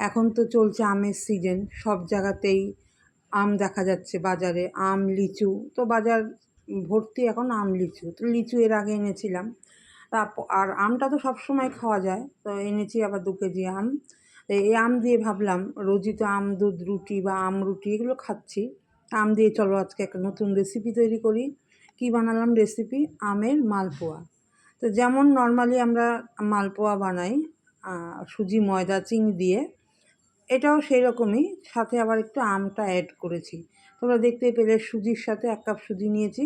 এখন তো চলছে আমের সিজন, সব জায়গাতেই আম দেখা যাচ্ছে বাজারে, আম লিচু তো বাজার ভর্তি এখন আম লিচু। তো লিচু এর আগে এনেছিলাম, আর আমটা তো সবসময় খাওয়া যায়, তো এনেছি আবার 2 কেজি আম। এই আম দিয়ে ভাবলাম, রোজই তো আম দুধ রুটি বা আম রুটি এগুলো খাচ্ছি, আম দিয়ে চলো আজকে একটা নতুন রেসিপি তৈরি করি। কি বানালাম রেসিপি? আমের মালপোয়া। তো যেমন নর্মালি আমরা মালপোয়া বানাই সুজি ময়দা চিনি দিয়ে, এটাও সেই রকমই, সাথে আবার একটু আমটা অ্যাড করেছি। তোমরা দেখতেই পেলে সুজির সাথে 1 কাপ সুজি নিয়েছি,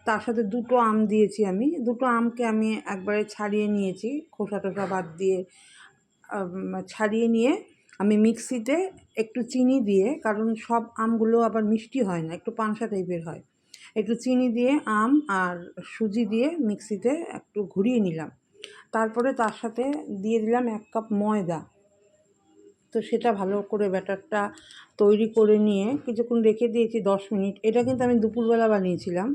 তার সাথে 2টো আম দিয়েছি। আমি 2টো আমকে আমি একবারে ছাড়িয়ে নিয়েছি, খোসা টোসা বাদ দিয়ে ছাড়িয়ে নিয়ে আমি মিক্সিতে একটু চিনি দিয়ে, কারণ সব আমগুলো আবার মিষ্টি হয় না, একটু পানসা টাইপের হয়, একটু চিনি দিয়ে আম আর সুজি দিয়ে মিক্সিতে একটু ঘুরিয়ে নিলাম। তারপরে তার সাথে দিয়ে দিলাম 1 কাপ ময়দা। তো সেটা ভালো করে ব্যাটারটা তৈরি করে নিয়ে কিছুক্ষণ রেখে দিয়েছি 10 মিনিট। এটা কিন্তু আমি দুপুরবেলা বানিয়েছিলাম।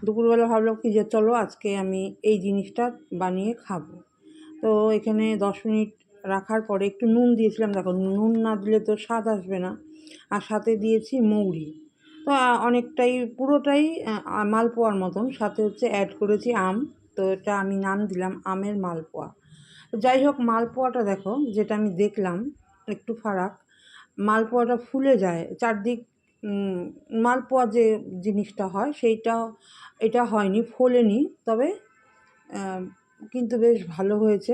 দুপুরবেলা ভাবলাম কি যে চলো আজকে আমি এই জিনিসটা বানিয়ে খাবো। তো এখানে 10 মিনিট রাখার পরে একটু নুন দিয়েছিলাম। দেখো, নুন না দিলে তো স্বাদ আসবে না। আর সাথে দিয়েছি মৌরি। তো অনেকটাই পুরোটাই মালপোয়ার মতন, সাথে হচ্ছে অ্যাড করেছি আম। তো এটা আমি নাম দিলাম আমের মালপোয়া। তো যাই হোক, মালপোয়াটা দেখো, যেটা আমি দেখলাম একটু ফারাক, মালপোয়াটা ফুলে যায় চারদিক। মালপোয়া যে জিনিসটা হয় সেইটা এটা হয়নি, ফোলেনি, তবে কিন্তু বেশ ভালো হয়েছে।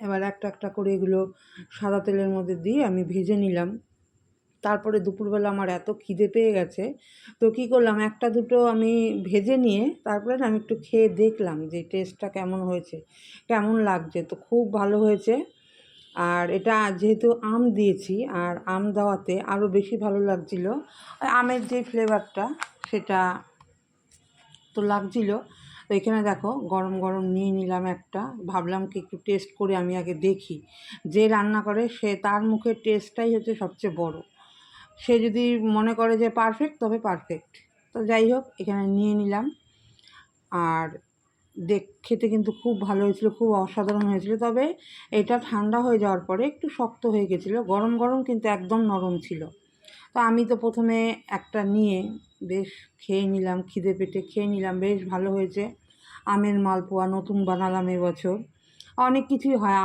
এবার একটা একটা করে এগুলো সাদা তেলের মধ্যে দিয়ে আমি ভেজে নিলাম। তারপরে দুপুরবেলা আমার এত খিদে পেয়ে গেছে, তো কী করলাম, একটা দুটো আমি ভেজে নিয়ে তারপরে না আমি একটু খেয়ে দেখলাম যে টেস্টটা কেমন হয়েছে, কেমন লাগছে। তো খুব ভালো হয়েছে। আর এটা যেহেতু আম দিয়েছি, আর আম দেওয়াতে আরও বেশি ভালো লাগছিল। আমের যে ফ্লেভারটা সেটা তো লাগছিল। তো এখানে দেখো গরম গরম নিয়ে নিলাম একটা, ভাবলাম কি একটু টেস্ট করে আমি আগে দেখি। যে রান্না করে সে তার মুখের টেস্টটাই হচ্ছে সবচেয়ে বড়। সে যদি মনে করে যে পারফেক্ট, তবে পারফেক্ট। তো যাই হোক, এখানে নিয়ে নিলাম। আর খেতে কিন্তু খুব ভালো হয়েছিল, খুব অসাধারণ হয়েছিল। তবে এটা ঠান্ডা হয়ে যাওয়ার পরে একটু শক্ত হয়ে গেছিলো, গরম গরম কিন্তু একদম নরম ছিল। তো আমি তো প্রথমে একটা নিয়ে বেশ খেয়ে নিলাম, খিদে পেটে খেয়ে নিলাম, বেশ ভালো হয়েছে। আমের মালপোয়া নতুন বানালাম এবছর। অনেক কিছুই হয়,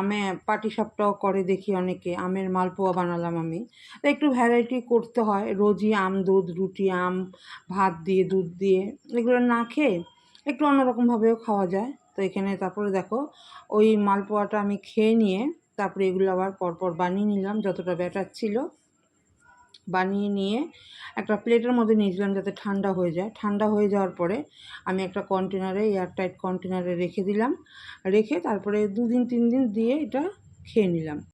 পাটিসাপটাও করে দেখি অনেকে, আমের মালপোয়া বানালাম আমি। তো একটু ভ্যারাইটি করতে হয়, রোজই আম দুধ রুটি, আম ভাত দিয়ে দুধ দিয়ে এগুলো না খেয়ে একটু অন্যরকমভাবেও খাওয়া যায়। তো এখানে তারপরে দেখো, ওই মালপোয়াটা আমি খেয়ে নিয়ে তারপরে এগুলো আবার পরপর বানিয়ে নিলাম, যতটা ব্যাটার ছিল বানিয়ে নিয়ে একটা প্লেটের মধ্যে নিয়েছিলাম যাতে ঠান্ডা হয়ে যায়। ঠান্ডা হয়ে যাওয়ার পরে আমি একটা কন্টেনারে, এয়ারটাইট কন্টেনারে রেখে দিলাম। রেখে তারপরে 2 দিন 3 দিন দিয়ে এটা খেয়ে নিলাম।